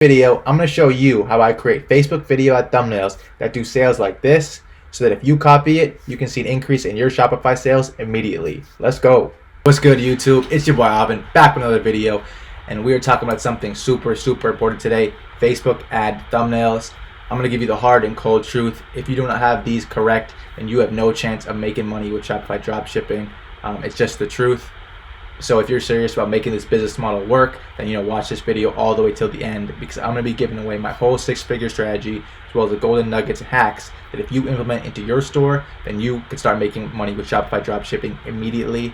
Video, I'm going to show you how I create Facebook video ad thumbnails that do sales like this, so that if you copy it, you can see an increase in your Shopify sales immediately. Let's go. What's good, YouTube? It's your boy Avvin, back with another video, and we are talking about something super important today: Facebook ad thumbnails. I'm going to give you the hard and cold truth. If you do not have these correct, then you have no chance of making money with Shopify Dropshipping. It's just the truth. So if you're serious about making this business model work, then watch this video all the way till the end, because I'm going to be giving away my whole 6-figure strategy, as well as the golden nuggets and hacks that if you implement into your store, then you can start making money with Shopify Dropshipping immediately.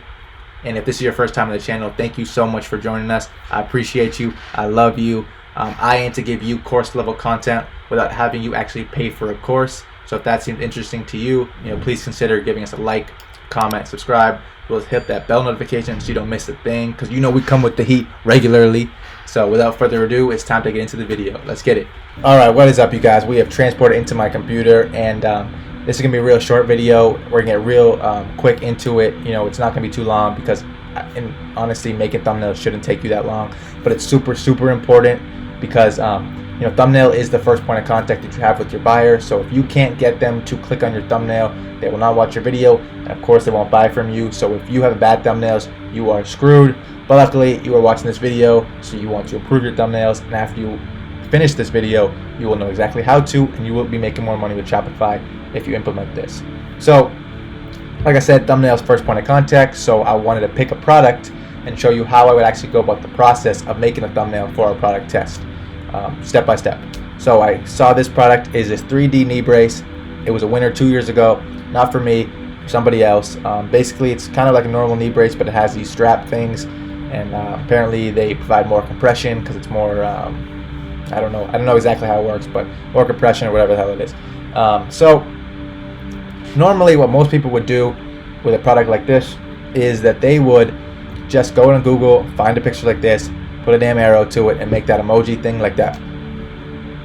And if this is your first time on the channel, thank you so much for joining us. I appreciate you. I love you. I aim to give you course level content without having you actually pay for a course. So if that seems interesting to you, please consider giving us a like, comment, subscribe, as well as hit that bell notification so you don't miss a thing, because we come with the heat regularly. So without further ado, it's time to get into the video. Let's get it. All right, what is up, you guys? We have transported into my computer, and this is gonna be a real short video. We're gonna get real quick into it. It's not gonna be too long, because honestly, making thumbnails shouldn't take you that long, but it's super important, because thumbnail is the first point of contact that you have with your buyer. So if you can't get them to click on your thumbnail, they will not watch your video, and of course they won't buy from you. So if you have bad thumbnails, you are screwed. But luckily, you are watching this video, so you want to improve your thumbnails, and after you finish this video, you will know exactly how to, and you will be making more money with Shopify if you implement this. So like I said, thumbnails first point of contact. So I wanted to pick a product and show you how I would actually go about the process of making a thumbnail for a product test, step by step. So I saw this product is this 3D knee brace. It was a winner 2 years ago. Not for me, for somebody else. Basically, it's kind of like a normal knee brace, but it has these strap things, and apparently they provide more compression because it's more. I don't know exactly how it works, but more compression or whatever the hell it is. So normally, what most people would do with a product like this is that they would just go on Google, find a picture like this, put a damn arrow to it, and make that emoji thing like that.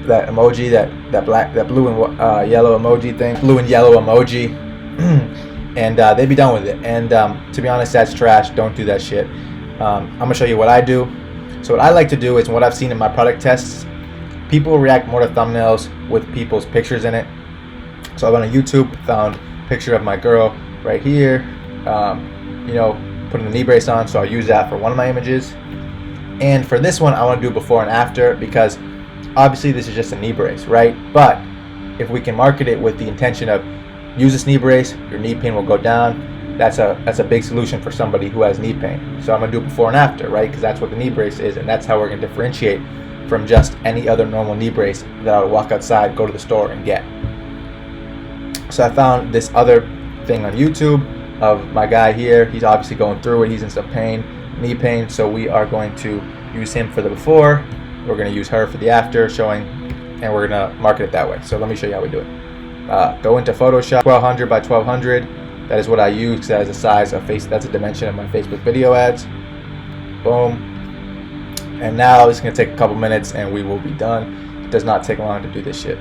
That emoji, that blue and yellow emoji thing, blue and yellow emoji, and they'd be done with it. And to be honest, that's trash. Don't do that shit. I'm gonna show you what I do. So what I like to do is, what I've seen in my product tests, people react more to thumbnails with people's pictures in it. So I went on YouTube, found a picture of my girl right here, putting the knee brace on. So I'll use that for one of my images. And for this one, I want to do before and after, because obviously this is just a knee brace, right? But if we can market it with the intention of use this knee brace, your knee pain will go down, that's a big solution for somebody who has knee pain. So I'm gonna do before and after, right? Because that's what the knee brace is, and that's how we're gonna differentiate from just any other normal knee brace that I would walk outside, go to the store, and get. So I found this other thing on YouTube of my guy here. He's obviously going through it. He's in some pain, knee pain. So we are going to use him for the before. We're going to use her for the after showing, and we're going to market it that way. So let me show you how we do it. Go into Photoshop, 1200 by 1200. That is what I use, because that is the size of that's a dimension of my Facebook video ads. Boom. And now it's going to take a couple minutes and we will be done. It does not take long to do this shit.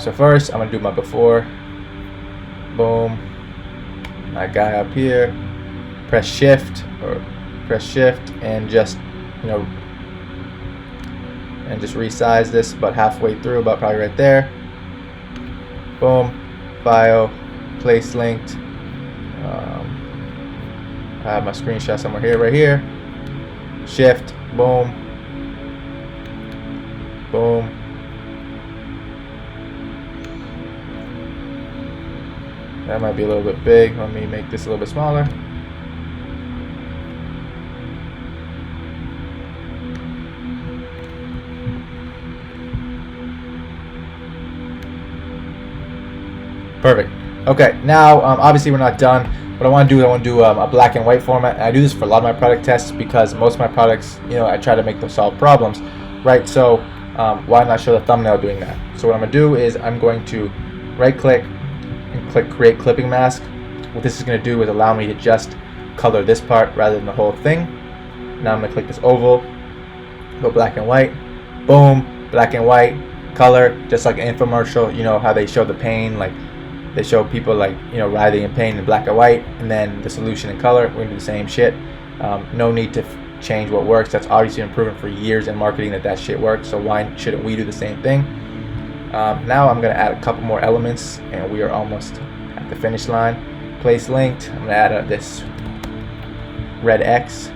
So first, I'm going to do my before. Boom. My guy up here. Press shift and just, and just resize this about halfway through, about probably right there. Boom. File, place linked. I have my screenshot somewhere here, right here. Shift, boom, boom. That might be a little bit big. Let me make this a little bit smaller. Perfect. Okay, now obviously we're not done. What I want to do a black and white format. And I do this for a lot of my product tests, because most of my products, I try to make them solve problems, right? So why not show the thumbnail doing that? So what I'm going to do is I'm going to right click and click create clipping mask. What this is going to do is allow me to just color this part rather than the whole thing. Now I'm going to click this oval, go black and white, boom, black and white, color, just like an infomercial. How they show the pain, like they show people writhing in pain in black and white, and then the solution in color. We're gonna do the same shit. No need to change what works. That's obviously been proven for years in marketing that shit works. So why shouldn't we do the same thing? Now I'm gonna add a couple more elements, and we are almost at the finish line. Place linked. I'm gonna add this red X.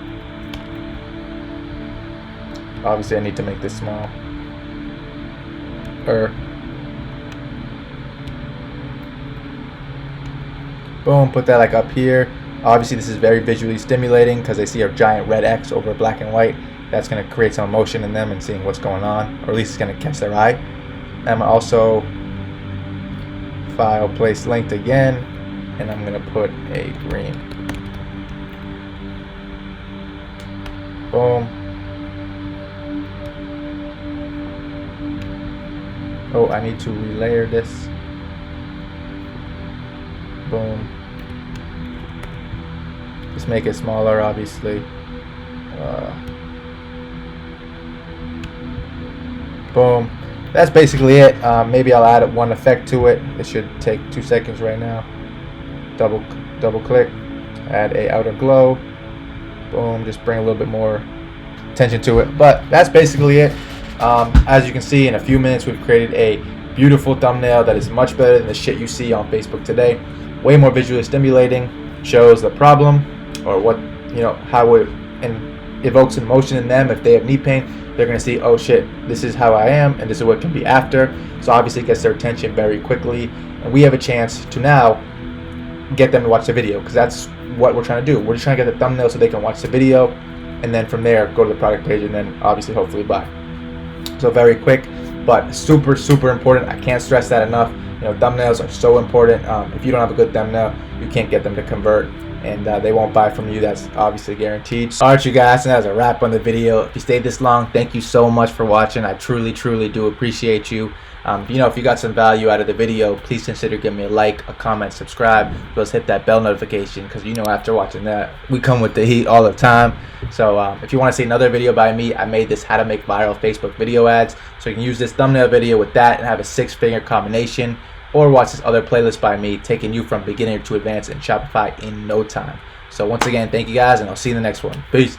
Obviously, I need to make this small. Boom, put that like up here. Obviously, this is very visually stimulating because they see a giant red X over black and white. That's going to create some emotion in them and seeing what's going on, or at least it's going to catch their eye. I'm also file place linked again, and I'm going to put a green. Boom. Oh, I need to relayer this. Boom. Just make it smaller, obviously. Boom. That's basically it. Maybe I'll add one effect to it. It should take 2 seconds right now. Double click. Add a outer glow. Boom. Just bring a little bit more attention to it. But that's basically it. As you can see, in a few minutes we've created a beautiful thumbnail that is much better than the shit you see on Facebook today. Way more visually stimulating, shows the problem or what, how it evokes emotion in them. If they have knee pain, they're going to see, oh shit, this is how I am and this is what can be after. So obviously it gets their attention very quickly, and we have a chance to now get them to watch the video, because that's what we're trying to do. We're just trying to get the thumbnail so they can watch the video, and then from there go to the product page and then obviously hopefully buy. So very quick, but super, super important. I can't stress that enough. Thumbnails are so important. If you don't have a good thumbnail, you can't get them to convert, and they won't buy from you. That's obviously guaranteed. All right, you guys, and that's a wrap on the video. If you stayed this long, thank you so much for watching. I truly, truly do appreciate you. If you got some value out of the video, please consider giving me a like, a comment, subscribe. Just hit that bell notification, because after watching that, we come with the heat all the time. So if you want to see another video by me, I made this how to make viral Facebook video ads. So you can use this thumbnail video with that and have a 6-figure combination, or watch this other playlist by me, taking you from beginner to advanced in Shopify in no time. So once again, thank you guys, and I'll see you in the next one. Peace.